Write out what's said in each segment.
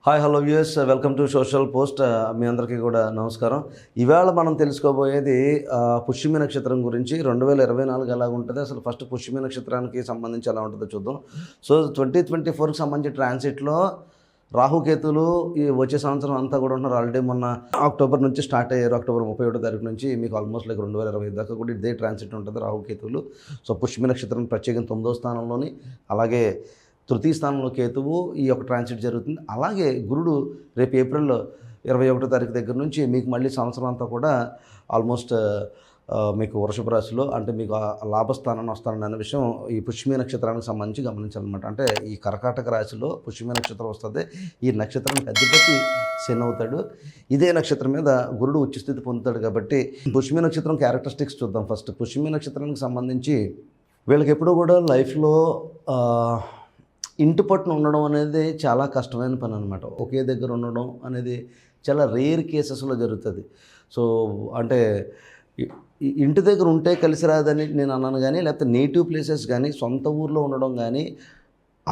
Hi hello viewers, welcome to social post. మీ అందరికీ కూడా నమస్కారం. ఇవాళ మనం తెలుసుకోబోయేది పుష్యమి నక్షత్రం గురించి. 2024 ఎలా ఉంటుంది, అసలు ఫస్ట్ పుష్యమి నక్షత్రానికి సంబంధించి ఎలా ఉంటుందో చూద్దాం. సో 2024కి సంబంధించి ట్రాన్సిట్లో రాహుకేతులు ఈ వచ్చే సంవత్సరం అంతా కూడా ఉంటున్నారు. ఆల్రెడీ మొన్న అక్టోబర్ నుంచి స్టార్ట్ అయ్యారు. అక్టోబర్ 31వ తారీఖు నుంచి మీకు ఆల్మోస్ట్ 2025 దాకా కూడా ఇదే ట్రాన్సిట్ ఉంటుంది రాహుకేతువులు. సో పుష్యమి నక్షత్రం ప్రత్యేకంగా 9వ స్థానంలోని, అలాగే తృతీయ స్థానంలో కేతువు ఈ యొక్క ట్రాన్సిట్ జరుగుతుంది. అలాగే గురుడు రేపు ఏప్రిల్ 21వ తారీఖు దగ్గర నుంచి మీకు మళ్ళీ సంవత్సరం అంతా కూడా ఆల్మోస్ట్ మీకు వృషభ రాశిలో, అంటే మీకు లాభస్థానాన్ని వస్తానని అనే విషయం ఈ పుష్యమి నక్షత్రానికి సంబంధించి గమనించాలన్నమాట. అంటే ఈ కర్కాటక రాశిలో పుష్యమి నక్షత్రం వస్తుంది. ఈ నక్షత్రానికి అధిపతి శని అవుతాడు. ఇదే నక్షత్రం మీద గురుడు ఉచ్చస్థితి పొందుతాడు. కాబట్టి పుష్యమి నక్షత్రం క్యారెక్టరిస్టిక్స్ చూద్దాం. ఫస్ట్ పుష్యమి నక్షత్రానికి సంబంధించి వీళ్ళకి ఎప్పుడూ కూడా లైఫ్లో ఇంటి పట్టున ఉండడం అనేది చాలా కష్టమైన పని అనమాట. ఒకే దగ్గర ఉండడం అనేది చాలా రేర్ కేసెస్లో జరుగుతుంది. సో అంటే ఇంటి దగ్గర ఉంటే కలిసి రాదని నేను అన్నాను, కానీ లేకపోతే నేటివ్ ప్లేసెస్ కానీ సొంత ఊర్లో ఉండడం కానీ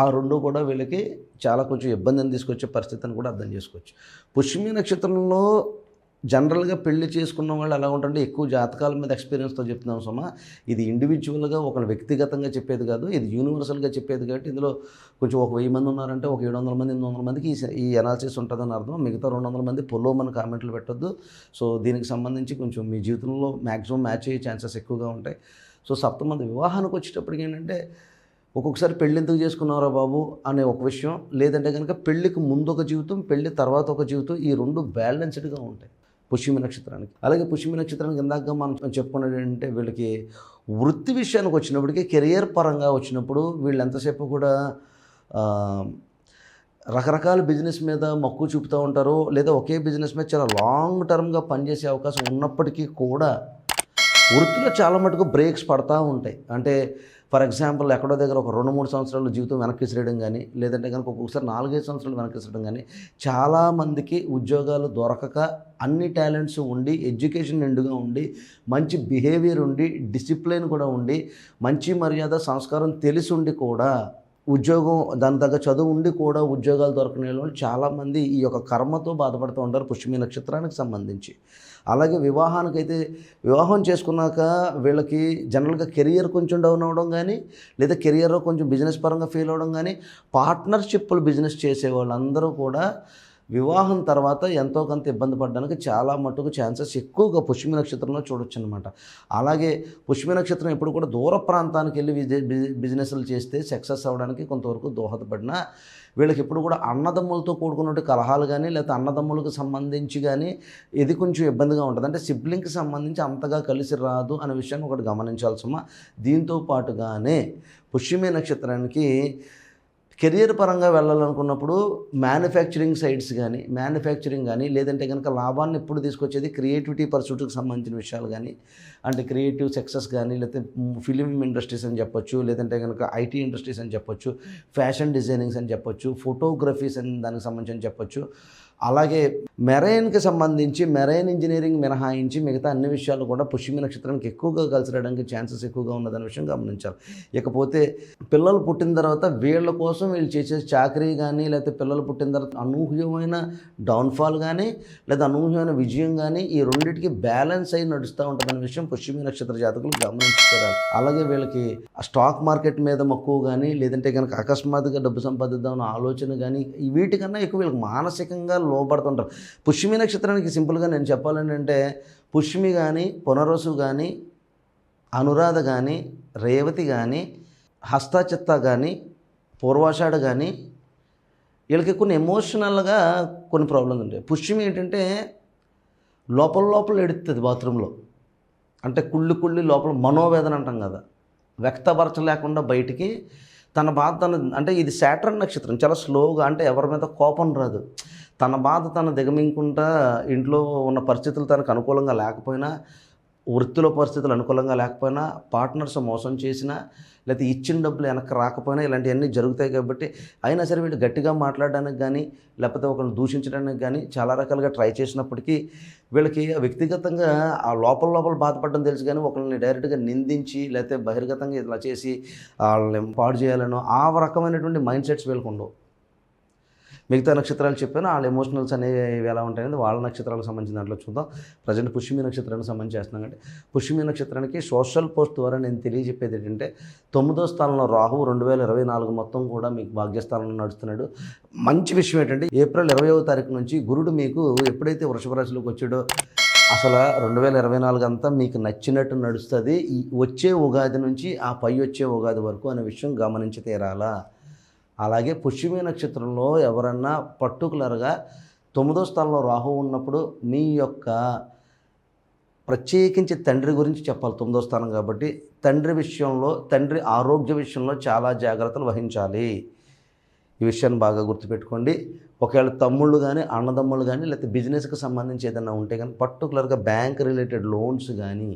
ఆ రెండు కూడా వీళ్ళకి చాలా కొంచెం ఇబ్బందిని తీసుకొచ్చే పరిస్థితిని కూడా అర్థం చేసుకోవచ్చు. పుష్యమి నక్షత్రంలో జనరల్గా పెళ్లి చేసుకున్న వాళ్ళు ఎలా ఉంటారంటే ఎక్కువ జాతకాల మీద ఎక్స్పీరియన్స్తో చెప్తున్నాం సుమా. ఇది ఇండివిజువల్గా ఒక వ్యక్తిగతంగా చెప్పేది కాదు, ఇది యూనివర్సల్గా చెప్పేది. కాబట్టి ఇందులో కొంచెం ఒక 1000 మంది ఉన్నారంటే ఒక 700 మంది 800 మందికి ఈ అనాలిసిస్ ఉంటుందని అర్థం. మిగతా 200 మంది పొలోమని కామెంట్లు పెట్టొద్దు. సో దీనికి సంబంధించి కొంచెం మీ జీవితంలో మ్యాక్సిమం మ్యాచ్ అయ్యే ఛాన్సెస్ ఎక్కువగా ఉంటాయి. సో సప్తమంది వివాహానికి వచ్చేటప్పటికి ఏంటంటే ఒక్కొక్కసారి పెళ్ళి ఎందుకు చేసుకున్నారా బాబు అనే ఒక విషయం, లేదంటే కనుక పెళ్ళికి ముందు ఒక జీవితం, పెళ్ళి తర్వాత ఒక జీవితం, ఈ రెండు బ్యాలెన్స్డ్గా ఉంటాయి పుష్యమి నక్షత్రానికి. అలాగే పుష్యమి నక్షత్రానికి ఇందాక మనం చెప్పుకున్నది ఏంటంటే వీళ్ళకి వృత్తి విషయానికి వచ్చినప్పటికీ, కెరియర్ పరంగా వచ్చినప్పుడు వీళ్ళు ఎంతసేపు కూడా రకరకాల బిజినెస్ మీద మక్కువ చూపుతూ ఉంటారు, లేదా ఒకే బిజినెస్ మీద చాలా లాంగ్ టర్మ్గా పనిచేసే అవకాశం ఉన్నప్పటికీ కూడా వృత్తిలో చాలా మటుకు బ్రేక్స్ పడతా ఉంటాయి. అంటే ఫర్ ఎగ్జాంపుల్ ఎక్కడో దగ్గర ఒక 2-3 సంవత్సరాల జీవితం వెనక్కి విసిరేయడం కానీ, లేదంటే కనుక ఒక్కొక్కసారి 4-5 సంవత్సరాలు వెనక్కి విసిరడం కానీ, చాలామందికి ఉద్యోగాలు దొరకక అన్ని టాలెంట్స్ ఉండి, ఎడ్యుకేషన్ నిండుగా ఉండి, మంచి బిహేవియర్ ఉండి, డిసిప్లిన్ కూడా ఉండి, మంచి మర్యాద సంస్కారం తెలిసి ఉండి కూడా ఉద్యోగం, దాని తగ్గ చదువు ఉండి కూడా ఉద్యోగాలు దొరకని వాళ్ళు చాలామంది ఈ యొక్క కర్మతో బాధపడుతూ ఉంటారు పుష్యమి నక్షత్రానికి సంబంధించి. అలాగే వివాహానికైతే వివాహం చేసుకున్నాక వీళ్ళకి జనరల్గా కెరియర్ కొంచెం డౌన్ అవ్వడం కానీ, లేదా కెరియర్లో కొంచెం బిజినెస్ పరంగా ఫెయిల్ అవ్వడం కానీ, పార్ట్నర్షిప్లు బిజినెస్ చేసే వాళ్ళందరూ కూడా వివాహం తర్వాత ఎంతో కొంత ఇబ్బంది పడడానికి చాలా మటుకు ఛాన్సెస్ ఎక్కువగా పుష్యమి నక్షత్రంలో చూడొచ్చు అనమాట. అలాగే పుష్యమి నక్షత్రం ఎప్పుడు కూడా దూర ప్రాంతానికి వెళ్ళి బిజినెస్లు చేస్తే సక్సెస్ అవ్వడానికి కొంతవరకు దోహదపడినా, వీళ్ళకి ఎప్పుడు కూడా అన్నదమ్ములతో కూడుకున్నట్టు కలహాలు కానీ, లేకపోతే అన్నదమ్ములకు సంబంధించి కానీ ఇది కొంచెం ఇబ్బందిగా ఉంటుంది. అంటే సిబ్లింగ్కి సంబంధించి అంతగా కలిసి రాదు అనే విషయాన్ని ఒకటి గమనించాల్సమ్మా. దీంతో పాటుగానే పుష్యమి నక్షత్రానికి కెరియర్ పరంగా వెళ్ళాలనుకున్నప్పుడు మ్యానుఫ్యాక్చరింగ్ సైడ్స్ కానీ, మ్యానుఫ్యాక్చరింగ్ కానీ, లేదంటే కనుక లాభాన్ని ఎప్పుడు తీసుకొచ్చేది క్రియేటివిటీ పర్సూట్కి సంబంధించిన విషయాలు కానీ, అంటే క్రియేటివ్ సక్సెస్ కానీ, లేకపోతే ఫిలిం ఇండస్ట్రీస్ అని చెప్పొచ్చు, లేదంటే కనుక ఐటీ ఇండస్ట్రీస్ అని చెప్పొచ్చు, ఫ్యాషన్ డిజైనింగ్స్ అని చెప్పొచ్చు, ఫోటోగ్రఫీస్ అని దానికి సంబంధించి అని చెప్పొచ్చు. అలాగే మెరైన్కి సంబంధించి మెరైన్ ఇంజనీరింగ్ మినహాయించి మిగతా అన్ని విషయాలు కూడా పుష్యమి నక్షత్రానికి ఎక్కువగా కలిసి రావడానికి ఛాన్సెస్ ఎక్కువగా ఉన్నదనే విషయం గమనించాలి. ఇకపోతే పిల్లలు పుట్టిన తర్వాత వీళ్ళ కోసం వీళ్ళు చేసే చాకరీ కానీ, లేకపోతే పిల్లలు పుట్టిన తర్వాత అనూహ్యమైన డౌన్ఫాల్ కానీ, లేదా అనూహ్యమైన విజయం కానీ, ఈ రెండింటికి బ్యాలెన్స్ అయి నడుస్తూ ఉంటుందనే విషయం పుష్యమి నక్షత్ర జాతకులు గమనించుకోవాలి. అలాగే వీళ్ళకి స్టాక్ మార్కెట్ మీద మక్కువ కానీ, లేదంటే కనుక అకస్మాత్తుగా డబ్బు సంపాదిద్దామన్న ఆలోచన కానీ, వీటికన్నా ఎక్కువ వీళ్ళకి మానసికంగా లోపడుతుంటారు. పుష్యమి నక్షత్రానికి సింపుల్గా నేను చెప్పాలంటే పుష్యమి కానీ, పునర్వసు కానీ, అనురాధ కానీ, రేవతి కానీ, హస్తచిత్త కానీ, పూర్వాషాఢ కానీ, వీళ్ళకి కొన్ని ఎమోషనల్గా కొన్ని ప్రాబ్లమ్స్ ఉంటాయి. పుష్యమి ఏంటంటే లోపల ఎడుతుంది బాత్రూంలో, అంటే కుళ్ళి లోపల మనోవేదన అంటాం కదా, వ్యక్తపరచలేకుండా బయటికి తన బాధ అంటే ఇది శాటర్న్ నక్షత్రం, చాలా స్లోగా, అంటే ఎవరి మీద కోపం రాదు, తన బాధ తను దిగమింగుకుంటా, ఇంట్లో ఉన్న పరిస్థితులు తనకు అనుకూలంగా లేకపోయినా, వృత్తిలో పరిస్థితులు అనుకూలంగా లేకపోయినా, పార్ట్నర్స్ మోసం చేసినా, లేకపోతే ఇచ్చిన డబ్బులు వెనక్కి రాకపోయినా ఇలాంటివన్నీ జరుగుతాయి. కాబట్టి అయినా సరే వీళ్ళు గట్టిగా మాట్లాడడానికి కానీ, లేకపోతే ఒకరిని దూషించడానికి కానీ చాలా రకాలుగా ట్రై చేసినప్పటికీ వీళ్ళకి వ్యక్తిగతంగా ఆ లోపల బాధపడడం తెలుసు, కానీ ఒకరిని డైరెక్ట్గా నిందించి లేకపోతే బహిర్గతంగా ఇలా చేసి వాళ్ళని పాడు చేయాలనో ఆ రకమైనటువంటి మైండ్ సెట్స్ వీళ్ళకు ఉండవు. మిగతా నక్షత్రాలు చెప్పాను, వాళ్ళ ఎమోషనల్స్ అనేవి ఎలా ఉంటాయనేది వాళ్ళ నక్షత్రాలకు సంబంధించిన దాంట్లో చూద్దాం. ప్రజెంట్ పుష్యమి నక్షత్రానికి సంబంధించి చేస్తున్నాం అంటే పుష్యమి నక్షత్రానికి సోషల్ పోస్ట్ ద్వారా నేను తెలియజెప్పేది ఏంటంటే 9వ స్థానంలో రాహువు 2024 మొత్తం కూడా మీకు భాగ్యస్థానంలో నడుస్తున్నాడు. మంచి విషయం ఏంటంటే ఏప్రిల్ 20వ తారీఖు నుంచి గురుడు మీకు ఎప్పుడైతే వృషభ రాశిలోకి వచ్చాడో అసలు 2024 అంతా మీకు నచ్చినట్టు నడుస్తుంది. ఈ వచ్చే ఉగాది నుంచి ఆ పై వచ్చే ఉగాది వరకు అనే విషయం గమనించి తీరాలా. అలాగే పుష్యమి నక్షత్రంలో ఎవరన్నా పర్టికులర్గా 9వ స్థానంలో రాహువు ఉన్నప్పుడు మీ యొక్క ప్రత్యేకించి తండ్రి గురించి చెప్పాలి. 9వ స్థానం కాబట్టి తండ్రి విషయంలో, తండ్రి ఆరోగ్య విషయంలో చాలా జాగ్రత్తలు వహించాలి. ఈ విషయాన్ని బాగా గుర్తుపెట్టుకోండి. ఒకవేళ తమ్ముళ్ళు కానీ, అన్నదమ్ముళ్ళు కానీ, లేకపోతే బిజినెస్కి సంబంధించి ఏదైనా ఉంటే కానీ, పర్టికులర్గా బ్యాంక్ రిలేటెడ్ లోన్స్ కానీ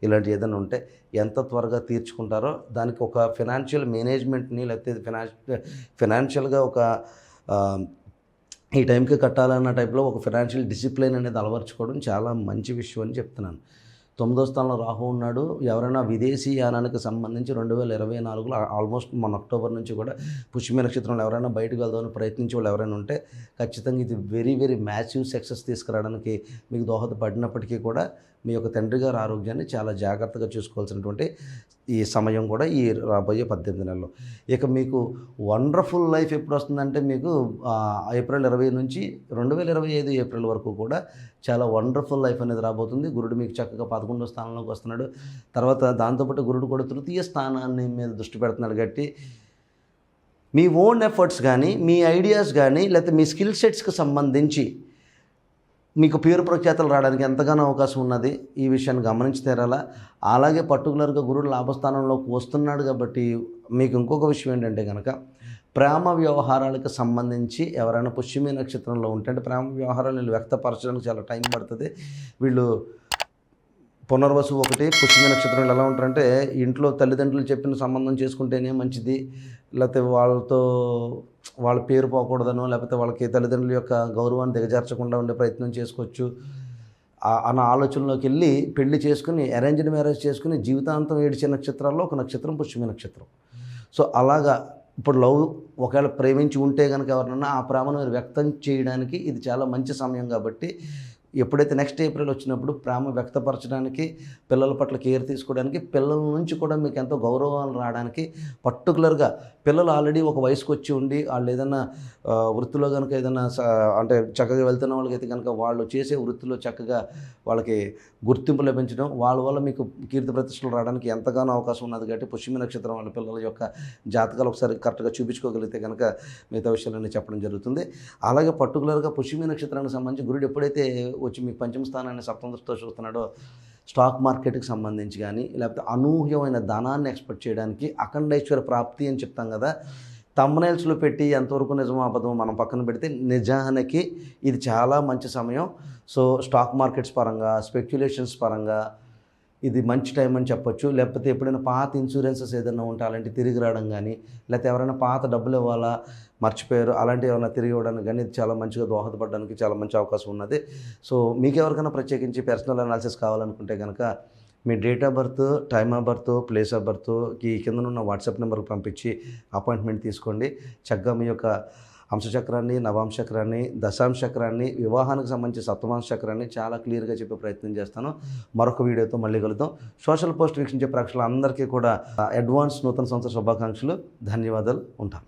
ఇలాంటి ఏదైనా ఉంటే ఎంత త్వరగా తీర్చుకుంటారో దానికి ఒక ఫినాన్షియల్ మేనేజ్మెంట్ని, లేకపోతే ఫినాన్షియల్గా ఒక ఈ టైంకి కట్టాలన్న టైప్లో ఒక ఫినాన్షియల్ డిసిప్లిన్ అనేది అలవర్చుకోవడం చాలా మంచి విషయం అని చెప్తున్నాను. 9వ స్థానంలో రాహు ఉన్నాడు. ఎవరైనా విదేశీ యానానికి సంబంధించి 2024లో ఆల్మోస్ట్ మన అక్టోబర్ నుంచి కూడా పుష్యమి నక్షత్రంలో ఎవరైనా బయటకు వెళ్దామని ప్రయత్నించే వాళ్ళు ఎవరైనా ఉంటే ఖచ్చితంగా ఇది వెరీ వెరీ మ్యాసివ్ సక్సెస్ తీసుకురావడానికి మీకు దోహదపడినప్పటికీ కూడా మీ యొక్క తండ్రి గారి ఆరోగ్యాన్ని చాలా జాగ్రత్తగా చూసుకోవాల్సినటువంటి ఈ సమయం కూడా ఈ రాబోయే 18 నెలలు. ఇక మీకు వండర్ఫుల్ లైఫ్ ఎప్పుడు వస్తుందంటే మీకు ఏప్రిల్ 20 నుంచి 2025 ఏప్రిల్ వరకు కూడా చాలా వండర్ఫుల్ లైఫ్ అనేది రాబోతుంది. గురుడు మీకు చక్కగా 11వ స్థానంలోకి వస్తున్నాడు. తర్వాత దాంతోపాటు గురుడు కూడా 3య స్థానాన్ని మీద దృష్టి పెడుతున్నాడు కాబట్టి మీ ఓన్ ఎఫర్ట్స్ కానీ, మీ ఐడియాస్ కానీ, లేకపోతే మీ స్కిల్ సెట్స్కి సంబంధించి మీకు పేరు ప్రఖ్యాతలు రావడానికి ఎంతగానో అవకాశం ఉన్నది. ఈ విషయాన్ని గమనించి తీరాలా. అలాగే పర్టికులర్గా గురుడు లాభస్థానంలోకి వస్తున్నాడు కాబట్టి మీకు ఇంకొక విషయం ఏంటంటే కనుక ప్రేమ వ్యవహారాలకు సంబంధించి ఎవరైనా పుష్యమి నక్షత్రంలో ఉంటే, అంటే ప్రేమ వ్యవహారాలు వీళ్ళు వ్యక్తపరచడానికి చాలా టైం పడుతుంది. వీళ్ళు పునర్వసు ఒకటి పుష్యమి నక్షత్రంలో ఎలా ఉంటారంటే ఇంట్లో తల్లిదండ్రులు చెప్పిన సంబంధం చేసుకుంటేనే మంచిది, లేకపోతే వాళ్ళ పేరు పోకూడదనో, లేకపోతే వాళ్ళకి తల్లిదండ్రుల యొక్క గౌరవాన్ని దిగజార్చకుండా ఉండే ప్రయత్నం చేసుకోవచ్చు అన్న ఆలోచనలోకి వెళ్ళి పెళ్లి చేసుకుని అరేంజ్డ్ మ్యారేజ్ చేసుకుని జీవితాంతం ఏడిచే నక్షత్రాల్లో ఒక నక్షత్రం పుష్యమి నక్షత్రం. సో అలాగా ఇప్పుడు లవ్ ఒకవేళ ప్రేమించి ఉంటే కనుక ఎవరినన్నా ఆ ప్రేమను వ్యక్తం చేయడానికి ఇది చాలా మంచి సమయం. కాబట్టి ఎప్పుడైతే నెక్స్ట్ ఏప్రిల్ వచ్చినప్పుడు ప్రేమ వ్యక్తపరచడానికి, పిల్లల పట్ల కేర్ తీసుకోవడానికి, పిల్లల నుంచి కూడా మీకు ఎంతో గౌరవాలు రావడానికి, పర్టికులర్గా పిల్లలు ఆల్రెడీ ఒక వయసుకు వచ్చి ఉండి వాళ్ళు ఏదైనా వృత్తిలో కనుక ఏదైనా అంటే చక్కగా వెళ్తున్న వాళ్ళకైతే కనుక వాళ్ళు చేసే వృత్తిలో చక్కగా వాళ్ళకి గుర్తింపు లభించడం, వాళ్ళ వల్ల మీకు కీర్తి ప్రతిష్టలు రావడానికి ఎంతగానో అవకాశం ఉన్నది. కాబట్టి పుష్యమి నక్షత్రం వాళ్ళ పిల్లల యొక్క జాతకాలు ఒకసారి కరెక్ట్గా చూపించుకోగలిగితే కనుక మిగతా విషయాలన్నీ చెప్పడం జరుగుతుంది. అలాగే పర్టికులర్గా పుష్యమి నక్షత్రానికి సంబంధించి గురుడు ఎప్పుడైతే వచ్చి మీకు పంచమ స్థానాన్ని సప్తమ దృష్టితో చూస్తున్నాడో స్టాక్ మార్కెట్కి సంబంధించి కానీ, లేకపోతే అనూహ్యమైన ధనాన్ని ఎక్స్పెక్ట్ చేయడానికి, అఖండైశ్వర ప్రాప్తి అని చెప్తాం కదా, థంబ్నెయిల్స్లో పెట్టి ఎంతవరకు నిజమో అబద్ధమో మనం పక్కన పెడితే నిజానికి ఇది చాలా మంచి సమయం. సో స్టాక్ మార్కెట్స్ పరంగా, స్పెక్యులేషన్స్ పరంగా ఇది మంచి టైం అని చెప్పొచ్చు. లేకపోతే ఎప్పుడైనా పాత ఇన్సూరెన్సెస్ ఏదైనా ఉంటే అలాంటి తిరిగి రావడం కానీ, లేకపోతే ఎవరైనా పాత డబ్బులు ఇవ్వాలా మర్చిపోయారు అలాంటివి ఏమైనా తిరిగి ఇవ్వడానికి కానీ ఇది చాలా మంచిగా దోహదపడడానికి చాలా మంచి అవకాశం ఉన్నది. సో మీకు ఎవరికైనా ప్రత్యేకించి పర్సనల్ అనాలిసిస్ కావాలనుకుంటే కనుక మీ date of birth, time of birth, place of బర్త్కి కిందనున్న వాట్సాప్ నెంబర్కి పంపించి అపాయింట్మెంట్ తీసుకోండి. చక్కగా మీ యొక్క అంశచక్రాన్ని, నవాంశ చక్రాన్ని, దశాంశ చక్రాన్ని, వివాహానికి సంబంధించి సప్తమాంశ చక్రాన్ని చాలా క్లియర్గా చెప్పే ప్రయత్నం చేస్తాను. మరొక వీడియోతో మళ్ళీ కలుద్దాం. సోషల్ పోస్ట్ వీక్షించే ప్రేక్షకులందరికీ కూడా అడ్వాన్స్ నూతన సంవత్సర శుభాకాంక్షలు, ధన్యవాదాలు. ఉంటాను.